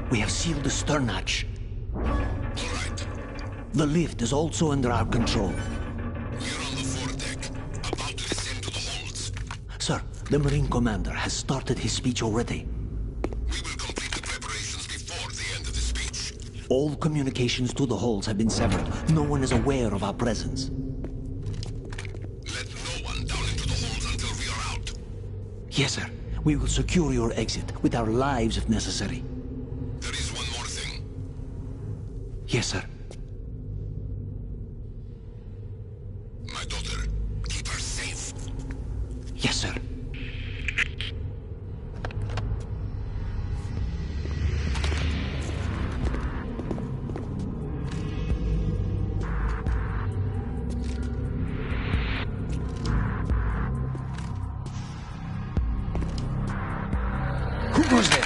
We have sealed the stern hatch. All right. The lift is also under our control. We're on the foredeck, about to descend to the holds. Sir, the Marine Commander has started his speech already. We will complete the preparations before the end of the speech. All communications to the holds have been severed. No one is aware of our presence. Let no one down into the holds until we are out. Yes, sir. We will secure your exit, with our lives if necessary. There is one more thing. Yes, sir. My daughter, keep her safe. Yes, sir. Who goes there?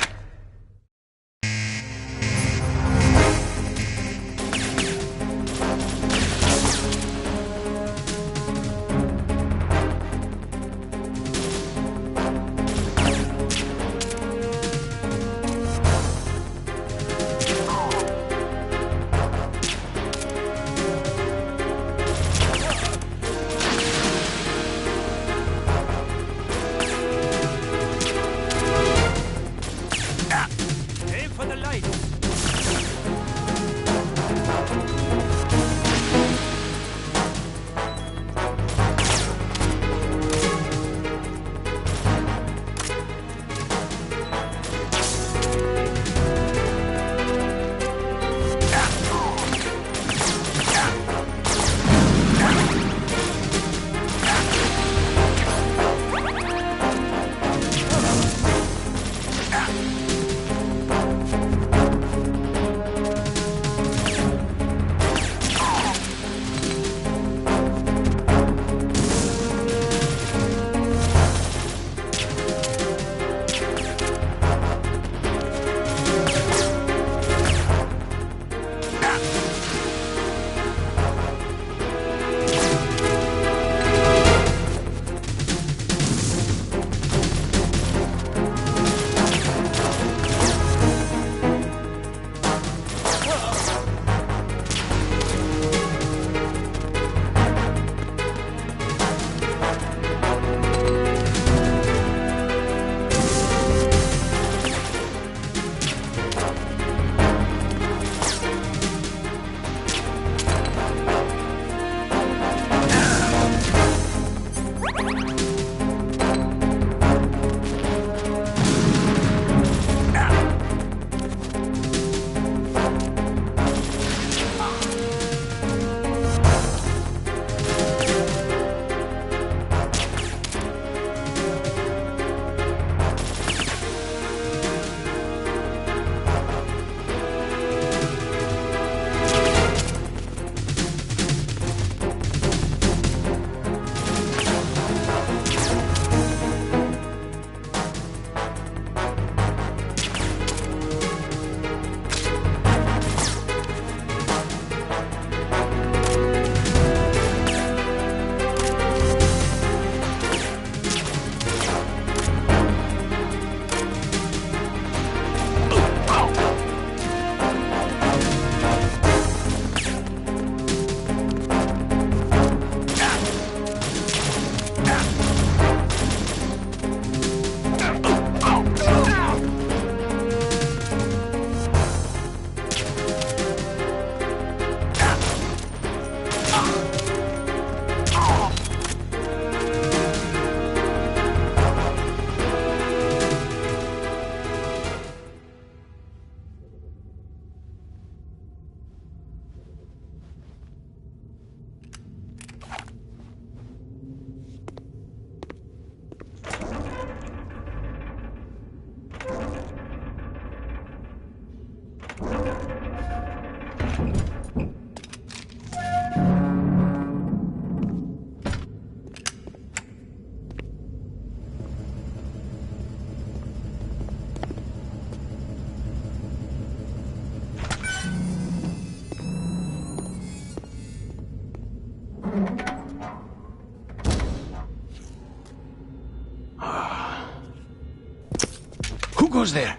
goes there?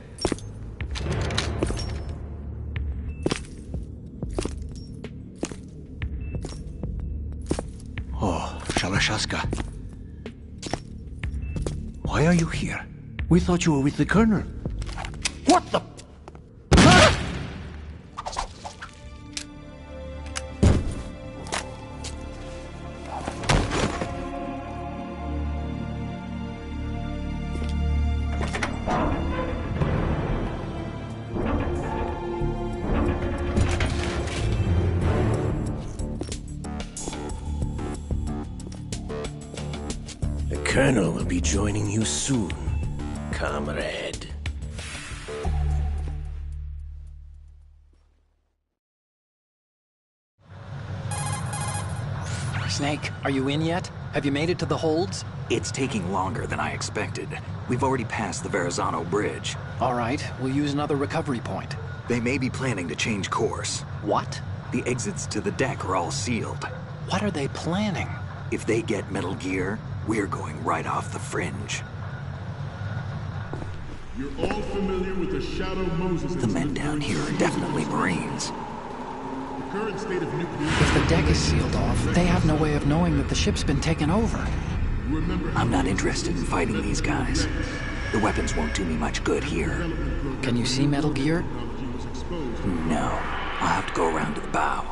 Oh, Shalashaska. Why are you here? We thought you were with the Colonel. What the? The Colonel will be joining you soon, comrade. Snake, are you in yet? Have you made it to the holds? It's taking longer than I expected. We've already passed the Verrazano Bridge. All right, we'll use another recovery point. They may be planning to change course. What? The exits to the deck are all sealed. What are they planning? If they get Metal Gear, we're going right off the fringe. You're all familiar with the Shadow Moses. The men down here are definitely Marines. The current state of nuclear... If the deck is sealed off, they have no way of knowing that the ship's been taken over. I'm not interested in fighting these guys. The weapons won't do me much good here. Can you see Metal Gear? No. I'll have to go around to the bow.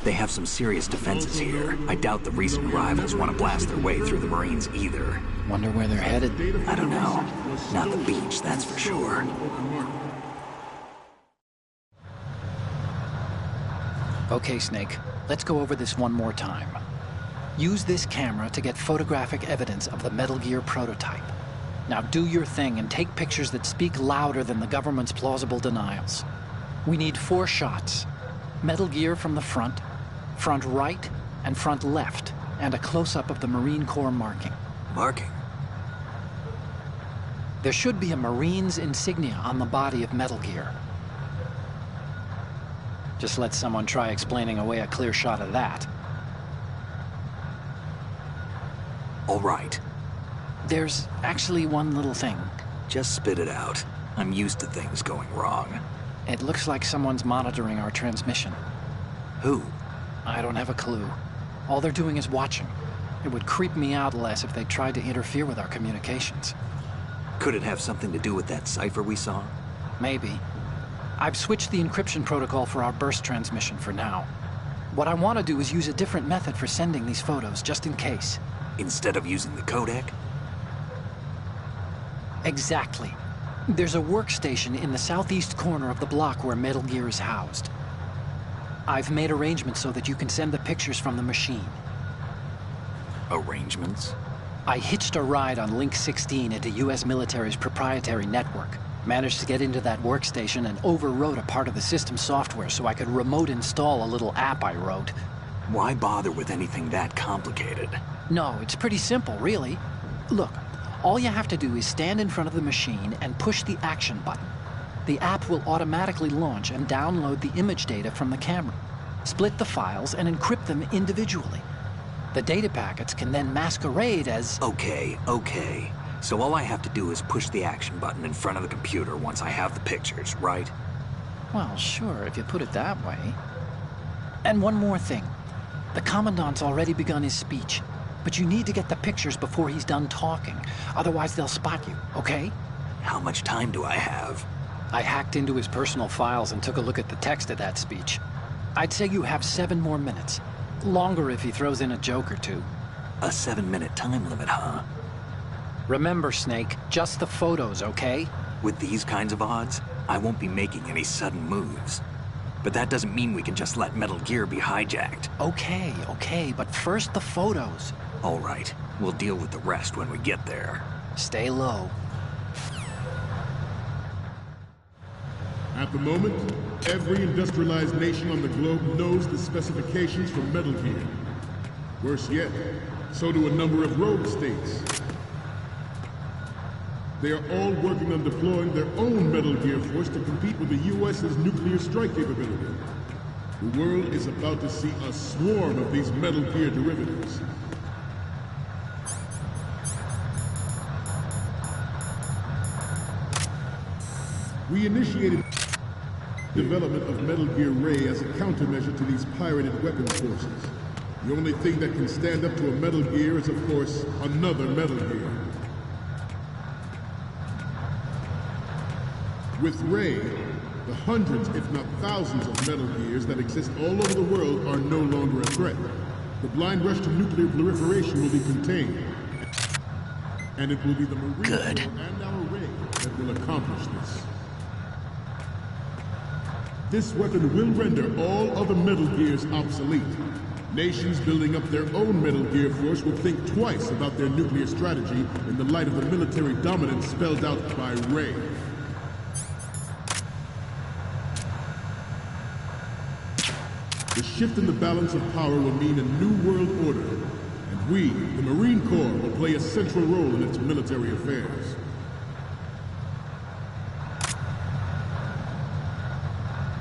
They have some serious defenses here. I doubt the recent rivals want to blast their way through the Marines either. Wonder where they're headed. I don't know. Not the beach, that's for sure. Okay, Snake. Let's go over this one more time. Use this camera to get photographic evidence of the Metal Gear prototype. Now do your thing and take pictures that speak louder than the government's plausible denials. We need 4 shots. Metal Gear from the front right, and front left, and a close-up of the Marine Corps marking. Marking? There should be a Marine's insignia on the body of Metal Gear. Just let someone try explaining away a clear shot of that. All right. There's actually one little thing. Just spit it out. I'm used to things going wrong. It looks like someone's monitoring our transmission. Who? I don't have a clue. All they're doing is watching. It would creep me out less if they tried to interfere with our communications. Could it have something to do with that cipher we saw? Maybe. I've switched the encryption protocol for our burst transmission for now. What I want to do is use a different method for sending these photos, just in case. Instead of using the codec? Exactly. There's a workstation in the southeast corner of the block where Metal Gear is housed. I've made arrangements so that you can send the pictures from the machine. Arrangements? I hitched a ride on Link 16 into U.S. military's proprietary network. Managed to get into that workstation and overwrote a part of the system software so I could remote install a little app I wrote. Why bother with anything that complicated? No, it's pretty simple, really. Look, all you have to do is stand in front of the machine and push the action button. The app will automatically launch and download the image data from the camera, split the files, and encrypt them individually. The data packets can then masquerade as... Okay. So all I have to do is push the action button in front of the computer once I have the pictures, right? Well, sure, if you put it that way. And one more thing. The Commandant's already begun his speech, but you need to get the pictures before he's done talking. Otherwise, they'll spot you, okay? How much time do I have? I hacked into his personal files and took a look at the text of that speech. I'd say you have 7 more minutes. Longer if he throws in a joke or two. A 7-minute time limit, huh? Remember, Snake, just the photos, okay? With these kinds of odds, I won't be making any sudden moves. But that doesn't mean we can just let Metal Gear be hijacked. Okay, but first the photos. All right, we'll deal with the rest when we get there. Stay low. At the moment, every industrialized nation on the globe knows the specifications for Metal Gear. Worse yet, so do a number of rogue states. They are all working on deploying their own Metal Gear force to compete with the U.S.'s nuclear strike capability. The world is about to see a swarm of these Metal Gear derivatives. We initiated development of Metal Gear Ray as a countermeasure to these pirated weapons forces. The only thing that can stand up to a Metal Gear is, of course, another Metal Gear. With Ray, the hundreds, if not thousands, of Metal Gears that exist all over the world are no longer a threat. The blind rush to nuclear proliferation will be contained. And it will be the Marine Corps and our Ray that will accomplish this. This weapon will render all other Metal Gears obsolete. Nations building up their own Metal Gear force will think twice about their nuclear strategy in the light of the military dominance spelled out by Ray. The shift in the balance of power will mean a new world order, and we, the Marine Corps, will play a central role in its military affairs.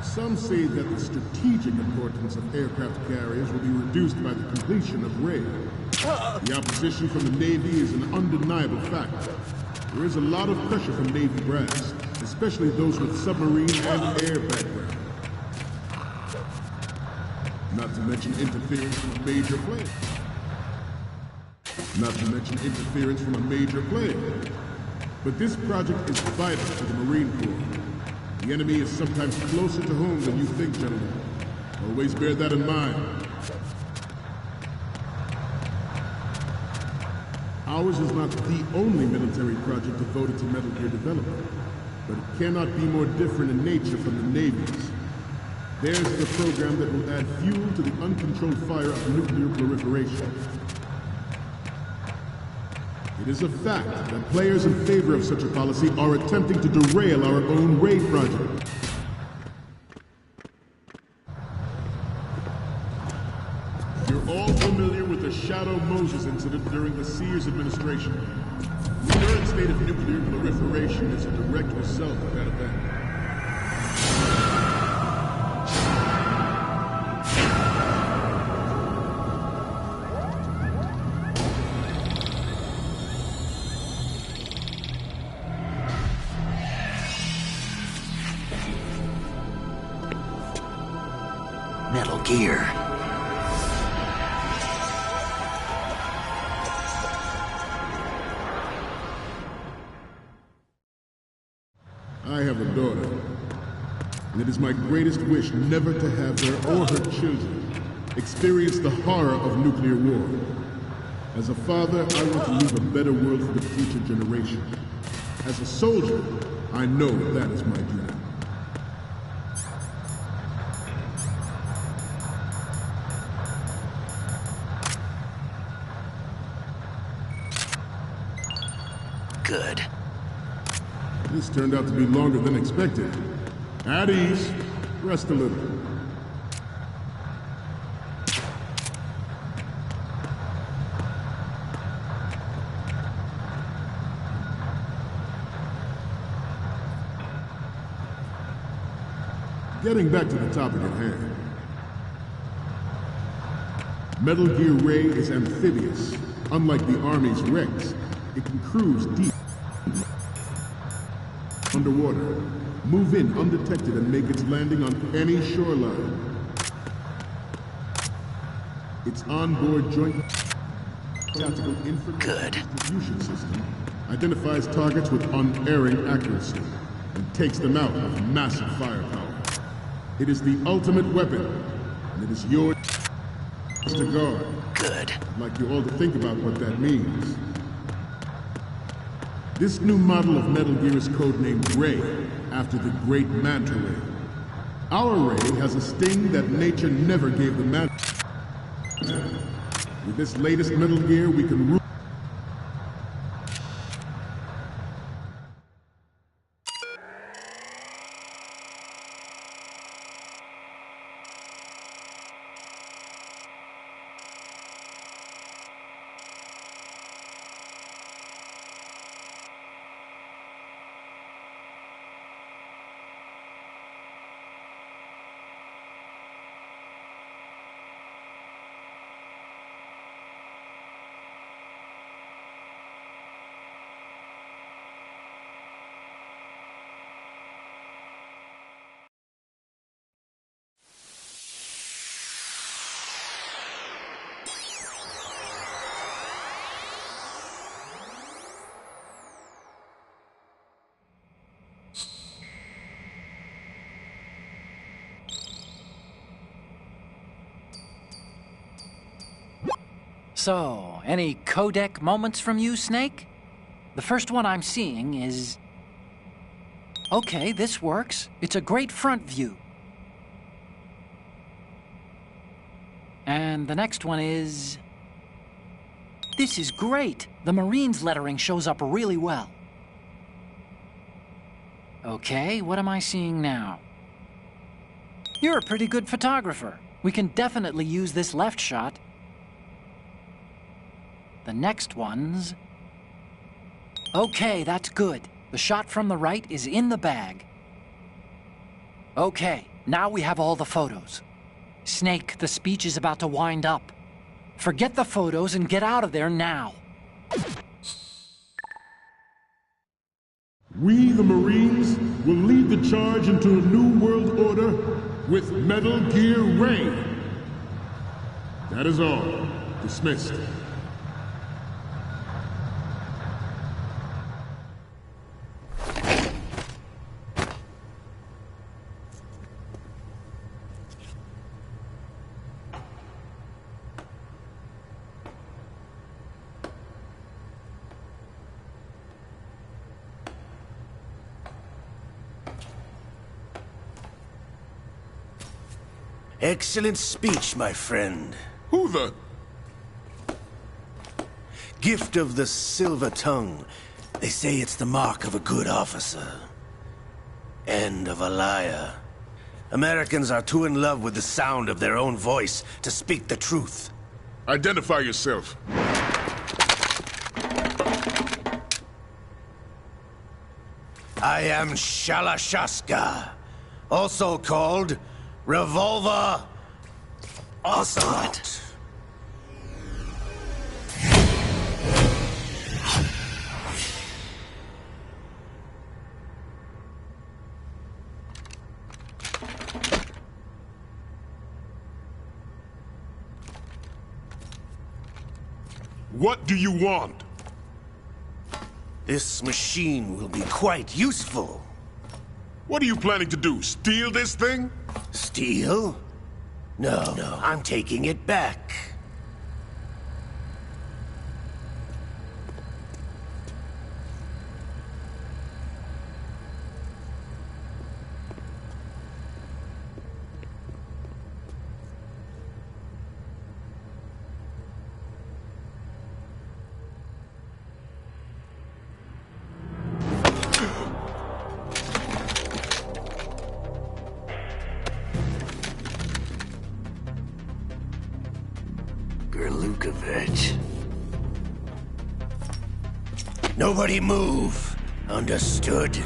Some say that the strategic importance of aircraft carriers will be reduced by the completion of Ray. The opposition from the Navy is an undeniable fact. There is a lot of pressure from Navy brass, especially those with submarine and air background. Not to mention interference from a major player. But this project is vital to the Marine Corps. The enemy is sometimes closer to home than you think, gentlemen. Always bear that in mind. Ours is not the only military project devoted to Metal Gear development, but it cannot be more different in nature from the Navy's. Theirs is a program that will add fuel to the uncontrolled fire of nuclear proliferation. It is a fact that players in favor of such a policy are attempting to derail our own Ray project. You're all familiar with the Shadow Moses incident during the Sears administration. The current state of nuclear proliferation is a direct result of that event. Metal Gear. I have a daughter, and it is my greatest wish never to have her or her children experience the horror of nuclear war. As a father, I want to leave a better world for the future generation. As a soldier, I know that is my duty. Good. This turned out to be longer than expected. At ease. Rest a little. Getting back to the topic at hand. Metal Gear Ray is amphibious. Unlike the Army's Rex, it can cruise deep underwater, move in undetected, and make its landing on any shoreline. Its onboard joint tactical information distribution system identifies targets with unerring accuracy and takes them out with massive firepower. It is the ultimate weapon, and it is yours to guard. Good. I'd like you all to think about what that means. This new model of Metal Gear is codenamed Ray, after the great Manta Ray. Our Ray has a sting that nature never gave the Manta. With this latest Metal Gear, we can rule. So, any codec moments from you, Snake? The first one I'm seeing is... Okay, this works. It's a great front view. And the next one is... This is great. The Marines lettering shows up really well. Okay, what am I seeing now? You're a pretty good photographer. We can definitely use this left shot. The next one's... Okay, that's good. The shot from the right is in the bag. Okay, now we have all the photos. Snake, the speech is about to wind up. Forget the photos and get out of there now. We, the Marines, will lead the charge into a new world order with Metal Gear Ray. That is all. Dismissed. Excellent speech, my friend. Who the... Gift of the silver tongue. They say it's the mark of a good officer. And of a liar. Americans are too in love with the sound of their own voice to speak the truth. Identify yourself. I am Shalashaska, also called Revolver Ocelot. What do you want? This machine will be quite useful. What are you planning to do? Steal this thing? Steal? No, I'm taking it back. Redecouverte. Nobody move. Understood?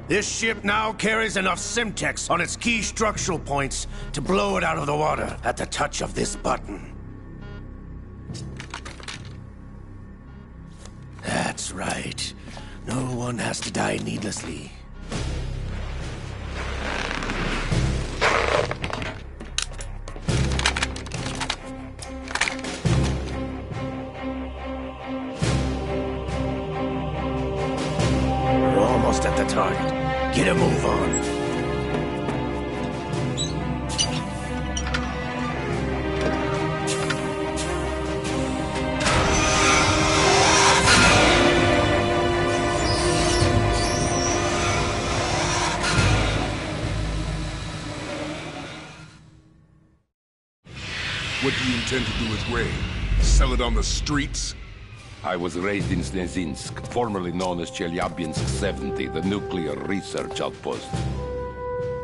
This ship now carries enough Simtex on its key structural points to blow it out of the water at the touch of this button. That's right. No one has to die needlessly. We're almost at the target. Get a move on. What do you intend to do with Ray? Sell it on the streets? I was raised in Snezinsk, formerly known as Chelyabinsk 70, the nuclear research outpost.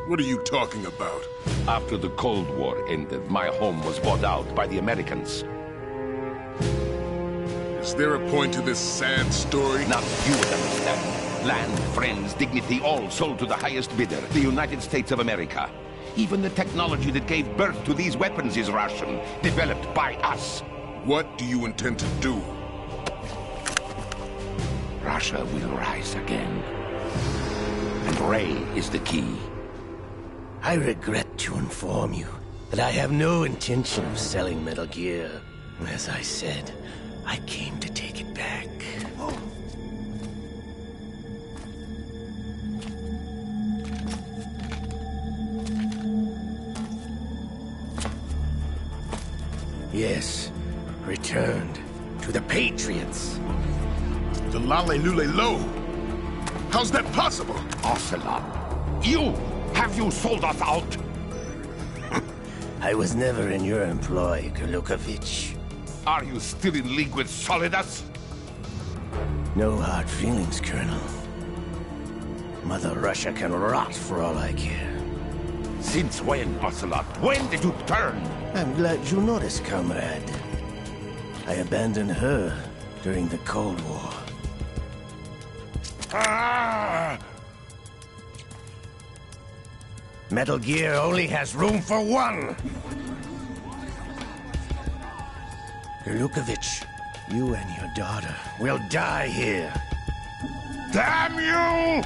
What are you talking about? After the Cold War ended, my home was bought out by the Americans. Is there a point to this sad story? Not you would understand. Land, friends, dignity, all sold to the highest bidder, the United States of America. Even the technology that gave birth to these weapons is Russian, developed by us. What do you intend to do? Russia will rise again. And Ray is the key. I regret to inform you that I have no intention of selling Metal Gear. As I said, I came to take it back. Yes, returned to the Patriots. The Lale Lule Lo? How's that possible? Ocelot, have you sold us out? I was never in your employ, Kurlukovich. Are you still in league with Solidus? No hard feelings, Colonel. Mother Russia can rot for all I care. Since when, Ocelot? When did you turn? I'm glad you noticed, comrade. I abandoned her during the Cold War. Ah! Metal Gear only has room for one! Kurlukovich, you and your daughter will die here. Damn you!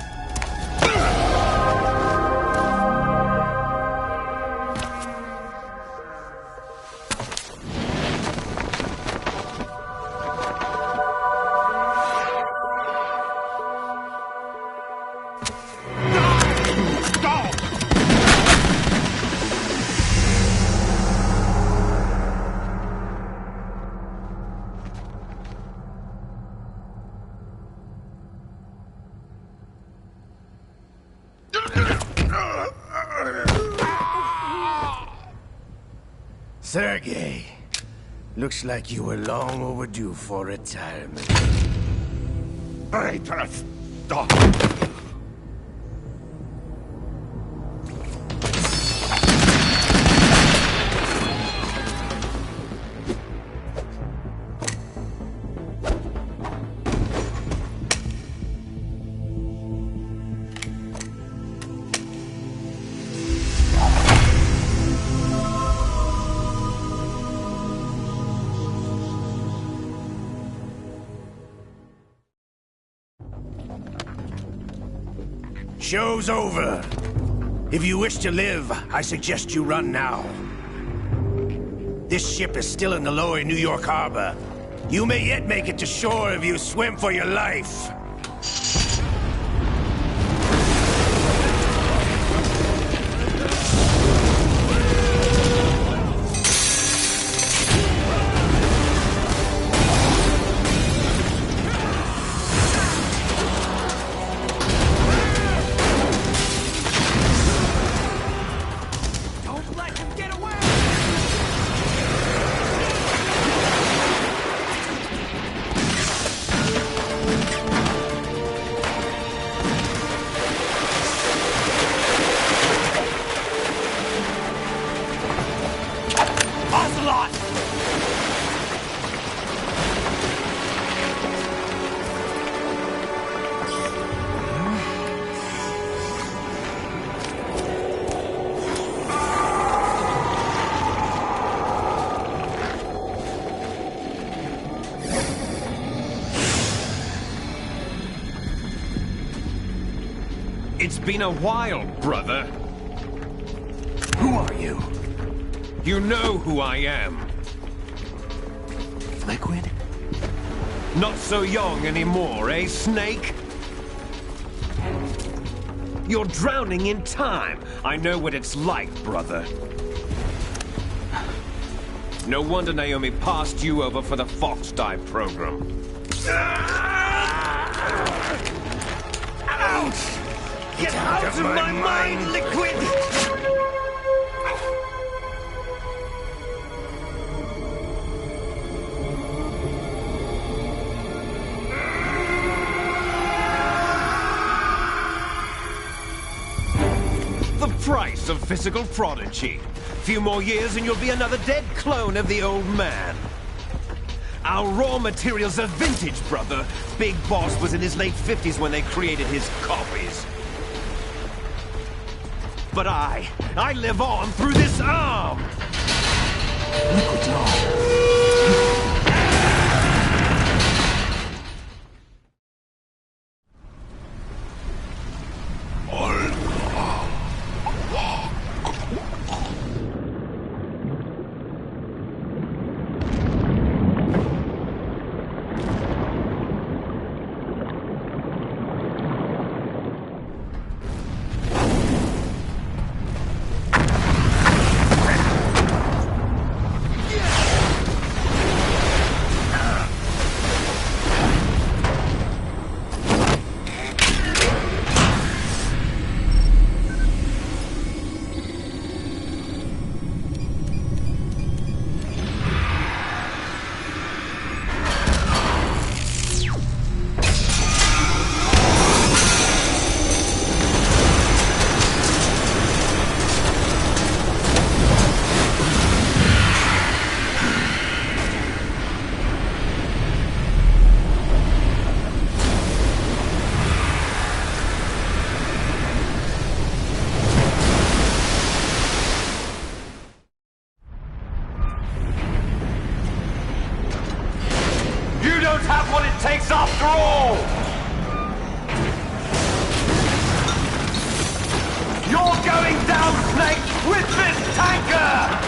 Sergei, looks like you were long overdue for retirement. Traitorous dog! Show's over. If you wish to live, I suggest you run now. This ship is still in the lower New York harbor. You may yet make it to shore if you swim for your life. It's been a while, brother. Who are you? You know who I am. Liquid? Not so young anymore, eh, Snake? You're drowning in time. I know what it's like, brother. No wonder Naomi passed you over for the Fox Dive program. Ouch! Get out of my mind, Liquid! The price of physical prodigy. Few more years and you'll be another dead clone of the old man. Our raw materials are vintage, brother. Big Boss was in his late 50s when they created his copies. But I live on through this arm! Liquid's arm. don't have what it takes after all! You're going down, Snake, with this tanker!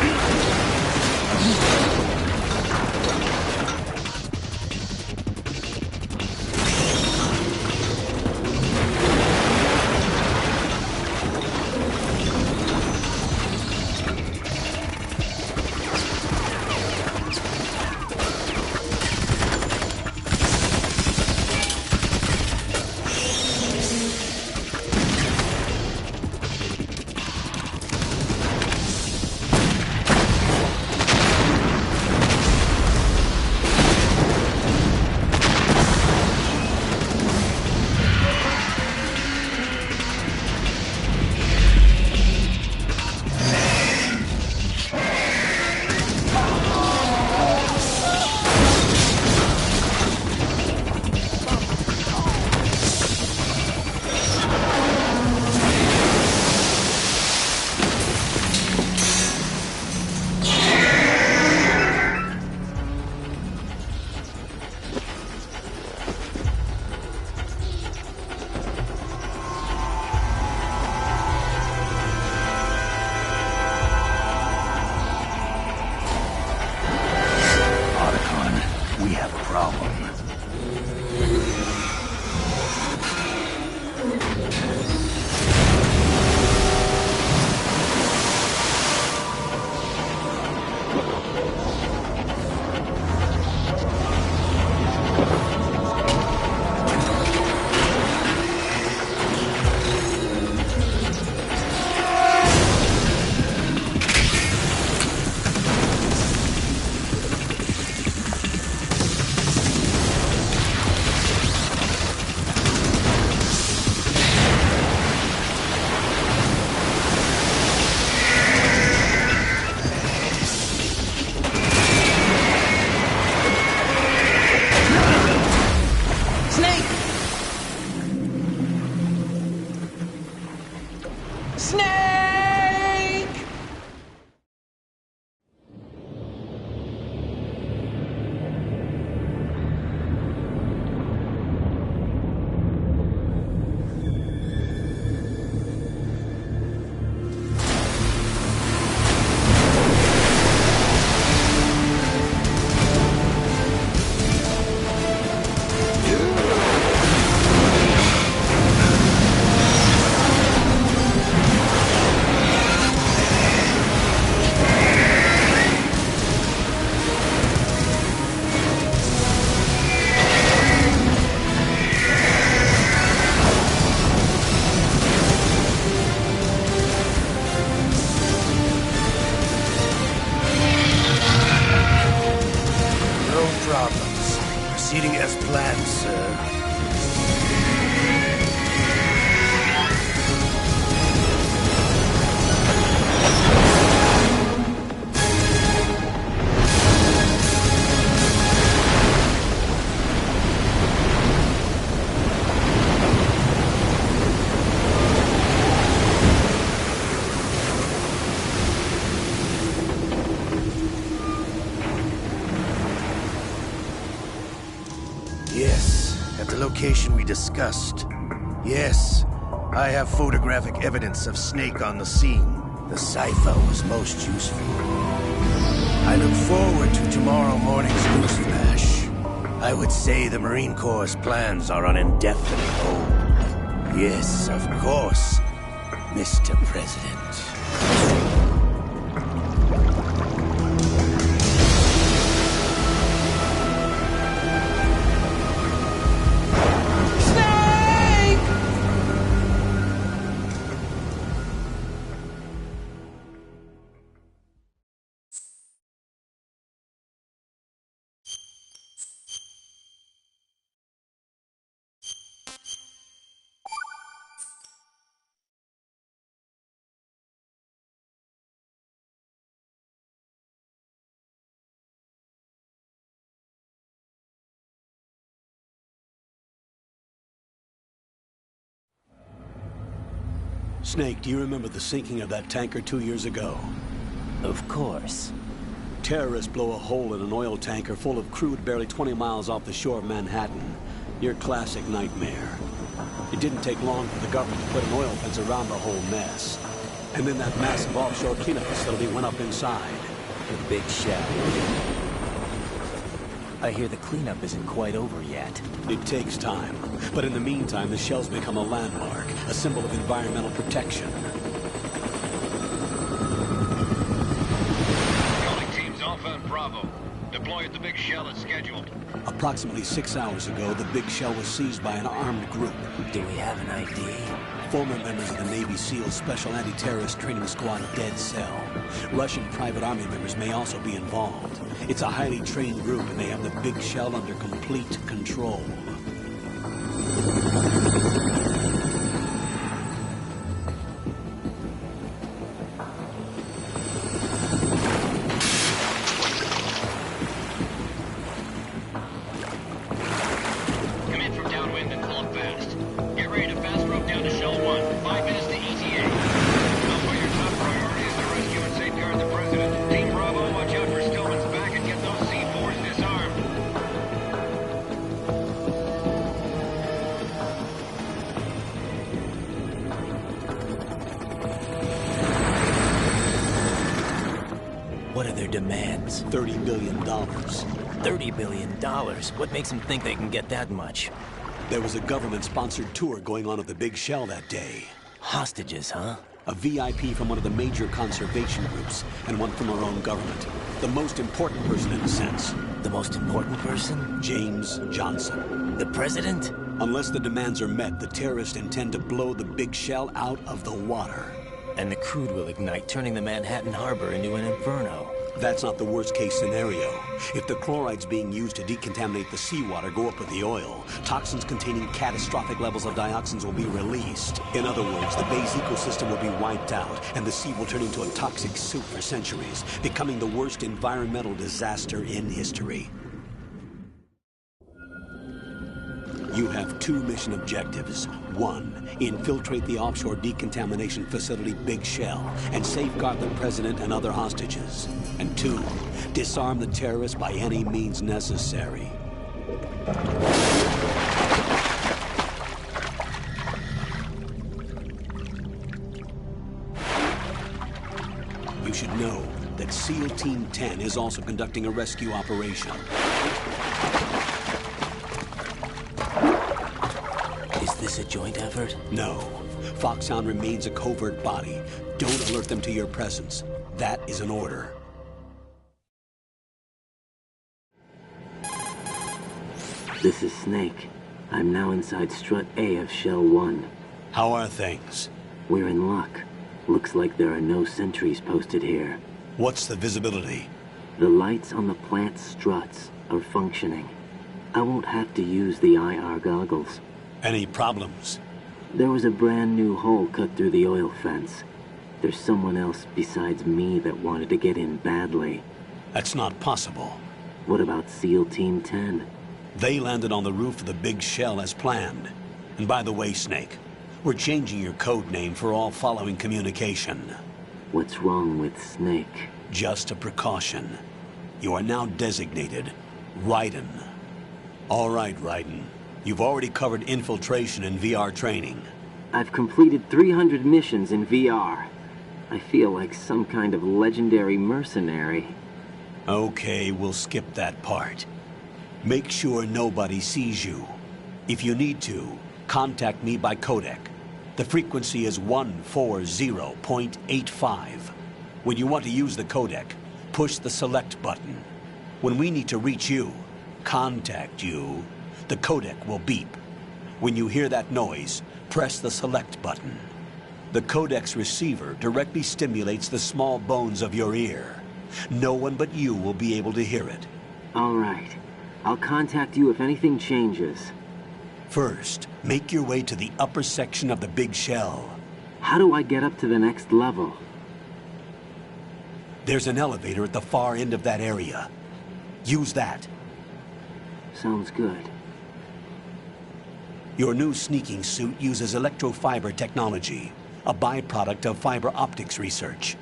Proceeding as planned, sir. Yes, at the location we discussed. Yes, I have photographic evidence of Snake on the scene. The cipher was most useful. I look forward to tomorrow morning's news flash. I would say the Marine Corps' plans are on indefinite hold. Yes, of course, Mr. President. Snake, do you remember the sinking of that tanker 2 years ago? Of course. Terrorists blow a hole in an oil tanker full of crude barely 20 miles off the shore of Manhattan. Your classic nightmare. It didn't take long for the government to put an oil fence around the whole mess. And then that massive offshore cleanup facility went up inside. The big shell. I hear the cleanup isn't quite over yet. It takes time. But in the meantime, the shell's become a landmark, a symbol of environmental protection. Alpha and Bravo. Deploy at the big shell as scheduled. Approximately 6 hours ago, the big shell was seized by an armed group. Do we have an ID? Former members of the Navy SEALs Special Anti-Terrorist Training Squad Dead Cell. Russian private army members may also be involved. It's a highly trained group, and they have the big shell under complete control. What are their demands? $30 billion. $30 billion? What makes them think they can get that much? There was a government-sponsored tour going on at the big shell that day. Hostages, huh? A VIP from one of the major conservation groups, and one from our own government. The most important person in a sense. The most important person? James Johnson. The president? Unless the demands are met, the terrorists intend to blow the big shell out of the water. And the crude will ignite, turning the Manhattan Harbor into an inferno. That's not the worst-case scenario. If the chlorides being used to decontaminate the seawater go up with the oil, toxins containing catastrophic levels of dioxins will be released. In other words, the bay's ecosystem will be wiped out, and the sea will turn into a toxic soup for centuries, becoming the worst environmental disaster in history. You have two mission objectives. One, infiltrate the offshore decontamination facility Big Shell and safeguard the president and other hostages. And two, disarm the terrorists by any means necessary. You should know that SEAL Team 10 is also conducting a rescue operation. Is this a joint effort? No. Foxhound remains a covert body. Don't alert them to your presence. That is an order. This is Snake. I'm now inside Strut A of Shell 1. How are things? We're in luck. Looks like there are no sentries posted here. What's the visibility? The lights on the plant struts are functioning. I won't have to use the IR goggles. Any problems? There was a brand new hole cut through the oil fence. There's someone else besides me that wanted to get in badly. That's not possible. What about SEAL Team 10? They landed on the roof of the Big Shell as planned. And by the way, Snake, we're changing your code name for all following communication. What's wrong with Snake? Just a precaution. You are now designated Raiden. All right, Raiden. You've already covered infiltration and VR training. I've completed 300 missions in VR. I feel like some kind of legendary mercenary. Okay, we'll skip that part. Make sure nobody sees you. If you need to, contact me by codec. The frequency is 140.85. When you want to use the codec, push the select button. When we need to reach you, contact you, the codec will beep. When you hear that noise, press the select button. The codec's receiver directly stimulates the small bones of your ear. No one but you will be able to hear it. All right. I'll contact you if anything changes. First, make your way to the upper section of the Big Shell. How do I get up to the next level? There's an elevator at the far end of that area. Use that. Sounds good. Your new sneaking suit uses electrofiber technology, a byproduct of fiber optics research.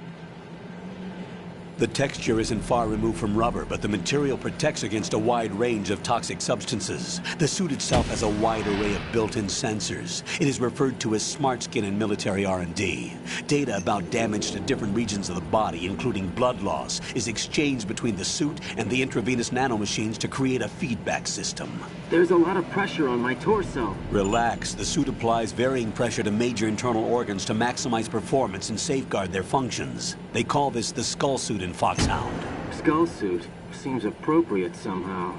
The texture isn't far removed from rubber, but the material protects against a wide range of toxic substances. The suit itself has a wide array of built-in sensors. It is referred to as smart skin in military R&D. Data about damage to different regions of the body, including blood loss, is exchanged between the suit and the intravenous nanomachines to create a feedback system. There's a lot of pressure on my torso. Relax. The suit applies varying pressure to major internal organs to maximize performance and safeguard their functions. They call this the skull suit in Foxhound. Skull suit seems appropriate somehow.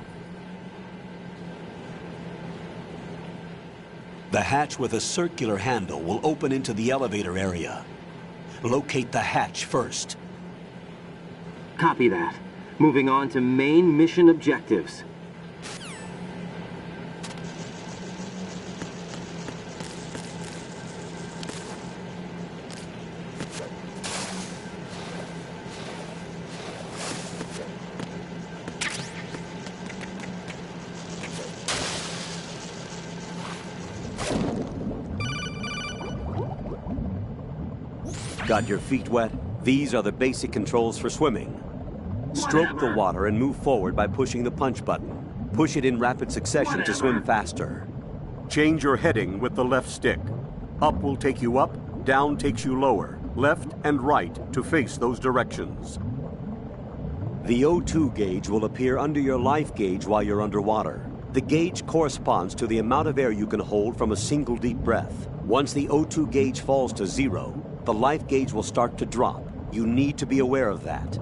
The hatch with a circular handle will open into the elevator area. Locate the hatch first. Copy that. Moving on to main mission objectives. Got your feet wet? These are the basic controls for swimming. Stroke the water and move forward by pushing the punch button. Push it in rapid succession to swim faster. Change your heading with the left stick. Up will take you up, down takes you lower, left and right to face those directions. The O2 gauge will appear under your life gauge while you're underwater. The gauge corresponds to the amount of air you can hold from a single deep breath. Once the O2 gauge falls to 0, the life gauge will start to drop. You need to be aware of that.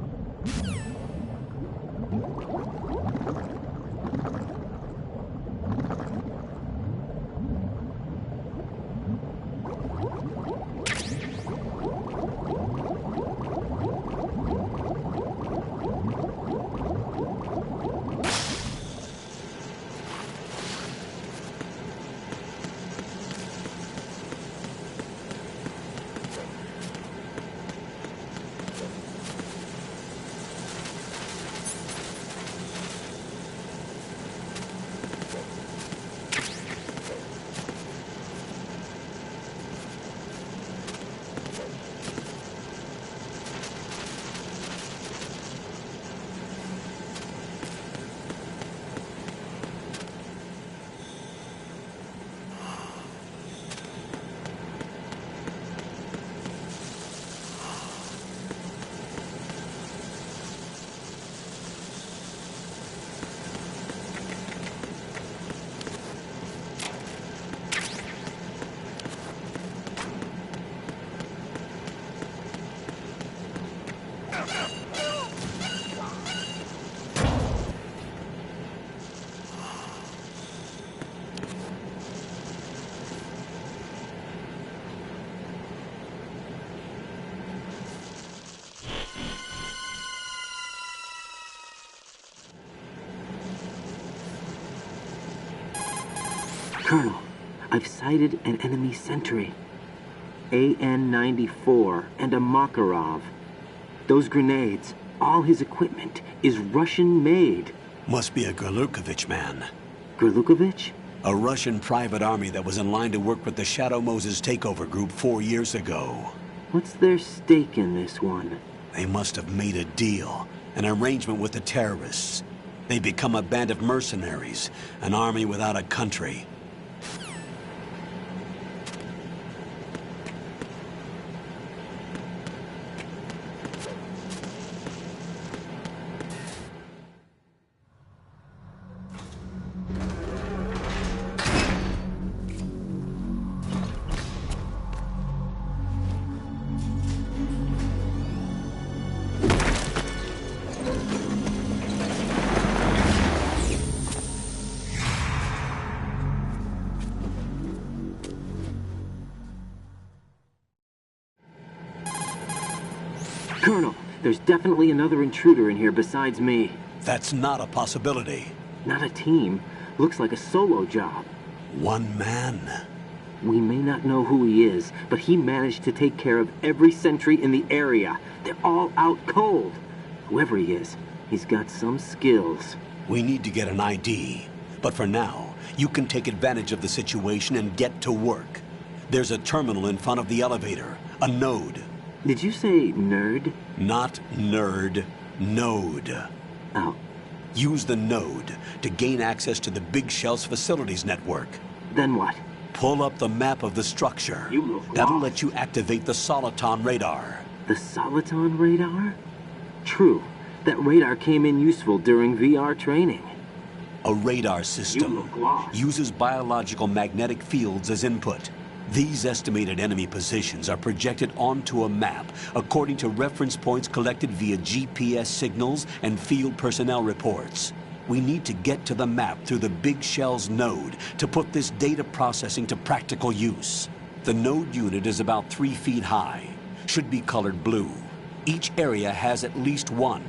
Colonel, I've sighted an enemy sentry. AN-94 and a Makarov. Those grenades, all his equipment, is Russian-made. Must be a Gerlukovich man. Gerlukovich? A Russian private army that was in line to work with the Shadow Moses takeover group 4 years ago. What's their stake in this one? They must have made a deal, an arrangement with the terrorists. They become a band of mercenaries, an army without a country. Colonel, there's definitely another intruder in here besides me. That's not a possibility. Not a team. Looks like a solo job. One man? We may not know who he is, but he managed to take care of every sentry in the area. They're all out cold. Whoever he is, he's got some skills. We need to get an ID. But for now, you can take advantage of the situation and get to work. There's a terminal in front of the elevator, a node. Did you say nerd? Not nerd. Node. Oh. Use the node to gain access to the Big Shell's facilities network. Then what? Pull up the map of the structure. That'll let you activate the Soliton radar. The Soliton radar? True. That radar came in useful during VR training. A radar system uses biological magnetic fields as input. These estimated enemy positions are projected onto a map according to reference points collected via GPS signals and field personnel reports. We need to get to the map through the Big Shell's node to put this data processing to practical use. The node unit is about 3 feet high, should be colored blue. Each area has at least one.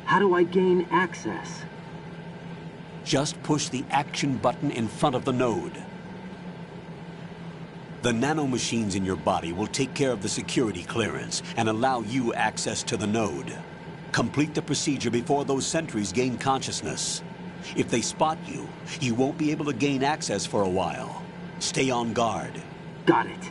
How do I gain access? Just push the action button in front of the node. The nanomachines in your body will take care of the security clearance and allow you access to the node. Complete the procedure before those sentries gain consciousness. If they spot you, you won't be able to gain access for a while. Stay on guard. Got it.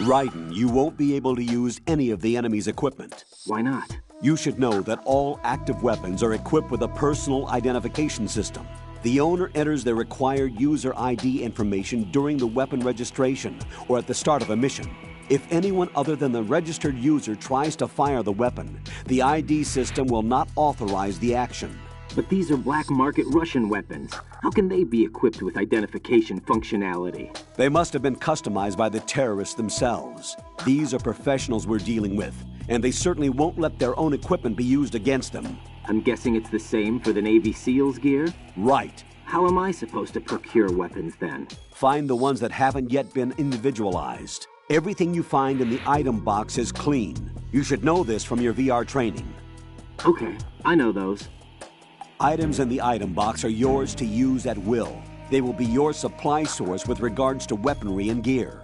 Raiden, you won't be able to use any of the enemy's equipment. Why not? You should know that all active weapons are equipped with a personal identification system. The owner enters their required user ID information during the weapon registration or at the start of a mission. If anyone other than the registered user tries to fire the weapon, the ID system will not authorize the action. But these are black market Russian weapons. How can they be equipped with identification functionality? They must have been customized by the terrorists themselves. These are professionals we're dealing with, and they certainly won't let their own equipment be used against them. I'm guessing it's the same for the Navy SEALs gear? Right. How am I supposed to procure weapons then? Find the ones that haven't yet been individualized. Everything you find in the item box is clean. You should know this from your VR training. Okay, I know those. Items in the item box are yours to use at will. They will be your supply source with regards to weaponry and gear.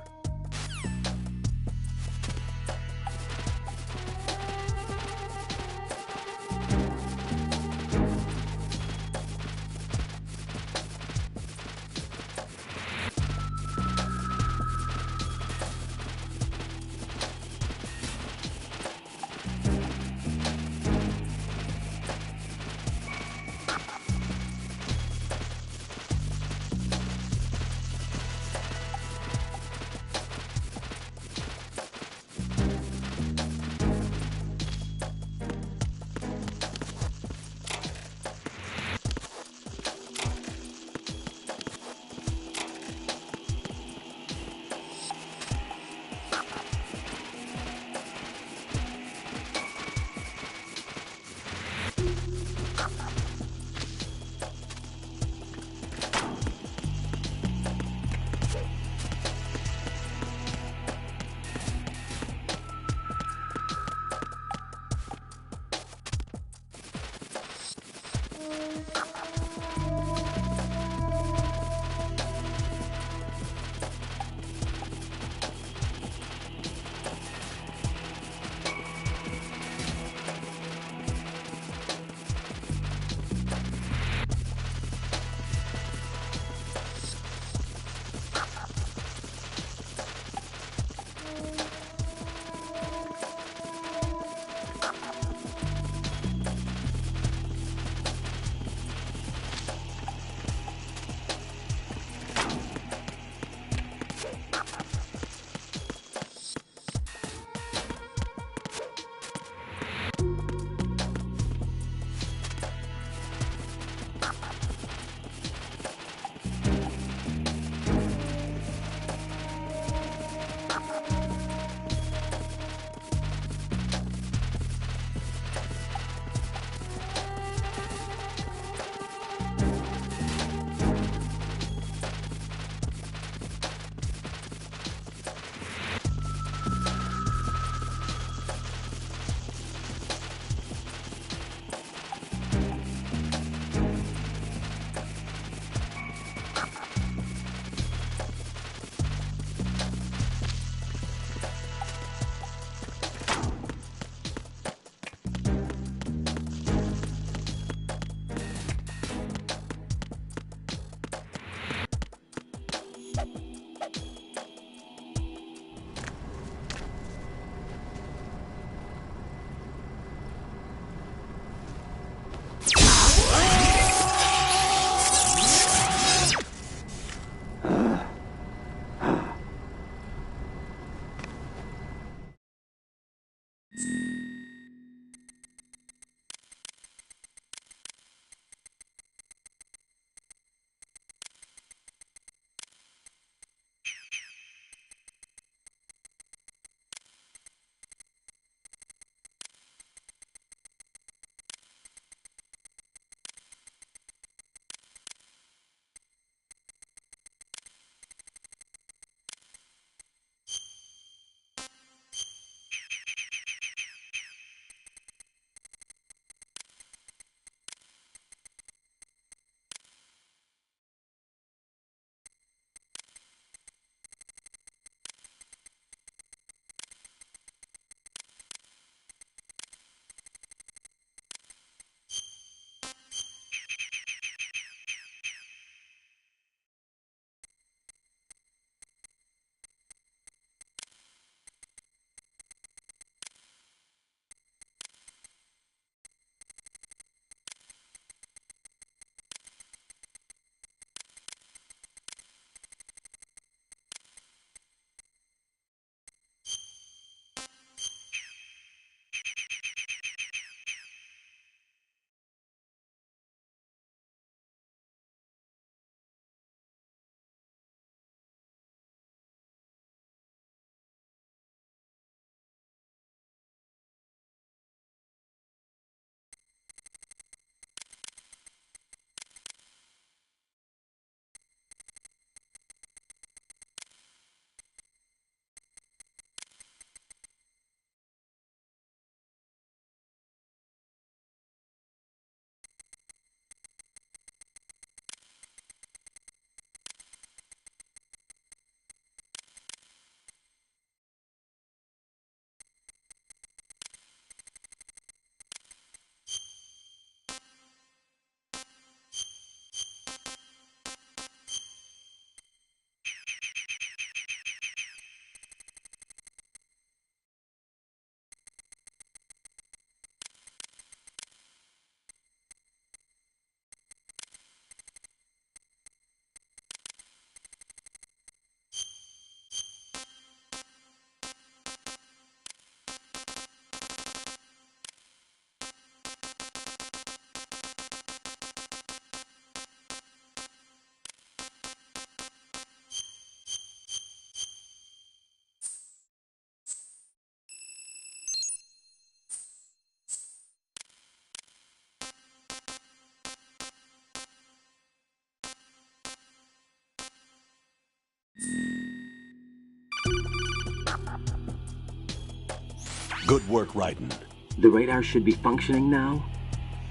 Good work, Raiden. The radar should be functioning now?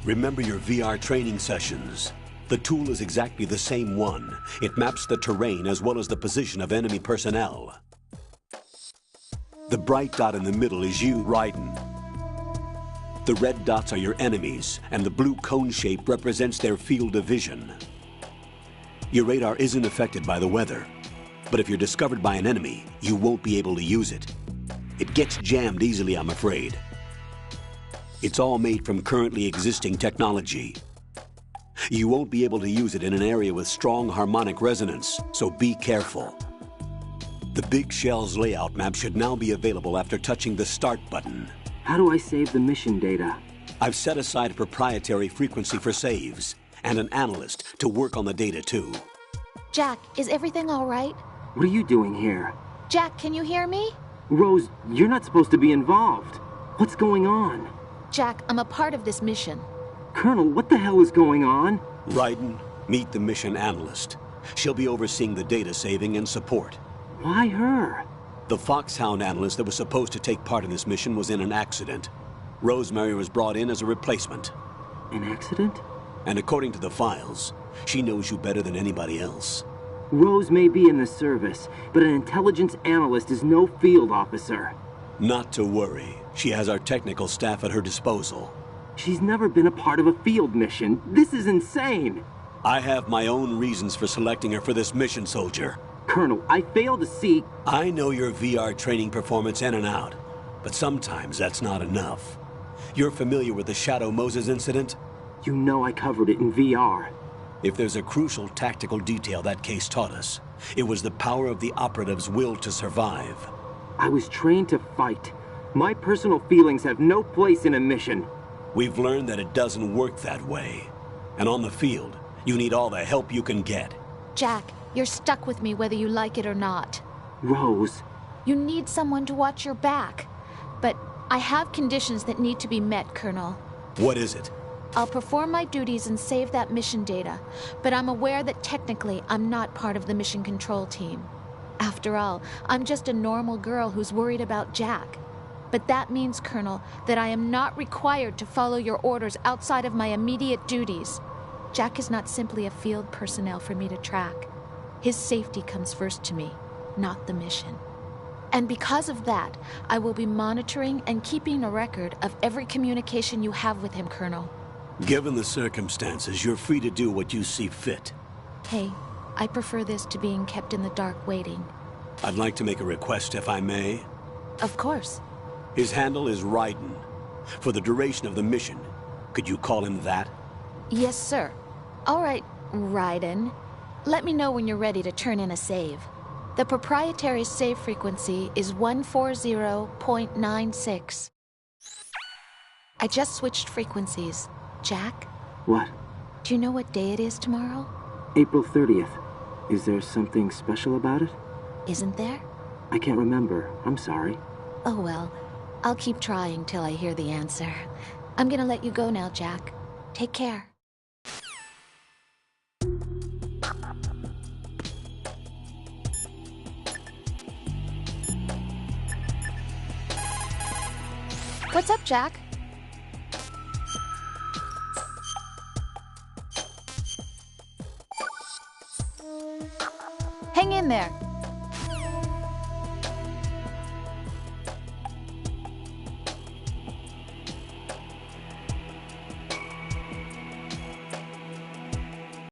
Remember your VR training sessions. The tool is exactly the same one. It maps the terrain as well as the position of enemy personnel. The bright dot in the middle is you, Raiden. The red dots are your enemies, and the blue cone shape represents their field of vision. Your radar isn't affected by the weather, but if you're discovered by an enemy, you won't be able to use it. It gets jammed easily, I'm afraid. It's all made from currently existing technology. You won't be able to use it in an area with strong harmonic resonance, so be careful. The Big Shell's layout map should now be available after touching the Start button. How do I save the mission data? I've set aside a proprietary frequency for saves, and an analyst to work on the data too. Jack, is everything all right? What are you doing here? Jack, can you hear me? Rose, you're not supposed to be involved. What's going on? Jack, I'm a part of this mission. Colonel, what the hell is going on? Raiden, meet the mission analyst. She'll be overseeing the data saving and support. Why her? The Foxhound analyst that was supposed to take part in this mission was in an accident. Rosemary was brought in as a replacement. An accident? And according to the files, she knows you better than anybody else. Rose may be in the service, but an intelligence analyst is no field officer. Not to worry. She has our technical staff at her disposal. She's never been a part of a field mission. This is insane. I have my own reasons for selecting her for this mission, soldier. Colonel, I fail to see... I know your VR training performance in and out, but sometimes that's not enough. You're familiar with the Shadow Moses incident? You know I covered it in VR. If there's a crucial tactical detail that case taught us, it was the power of the operative's will to survive. I was trained to fight. My personal feelings have no place in a mission. We've learned that it doesn't work that way. And on the field, you need all the help you can get. Jack, you're stuck with me whether you like it or not. Rose. You need someone to watch your back. But I have conditions that need to be met, Colonel. What is it? I'll perform my duties and save that mission data, but I'm aware that technically I'm not part of the mission control team. After all, I'm just a normal girl who's worried about Jack. But that means, Colonel, that I am not required to follow your orders outside of my immediate duties. Jack is not simply a field personnel for me to track. His safety comes first to me, not the mission. And because of that, I will be monitoring and keeping a record of every communication you have with him, Colonel. Given the circumstances, you're free to do what you see fit. Hey, I prefer this to being kept in the dark waiting. I'd like to make a request, if I may. Of course. His handle is Raiden. For the duration of the mission, could you call him that? Yes, sir. All right, Raiden. Let me know when you're ready to turn in a save. The proprietary save frequency is 140.96. I just switched frequencies. Jack? What? Do you know what day it is tomorrow? April 30th. Is there something special about it? Isn't there? I can't remember. I'm sorry. Oh well. I'll keep trying till I hear the answer. I'm gonna let you go now, Jack. Take care. What's up, Jack? Hang in there.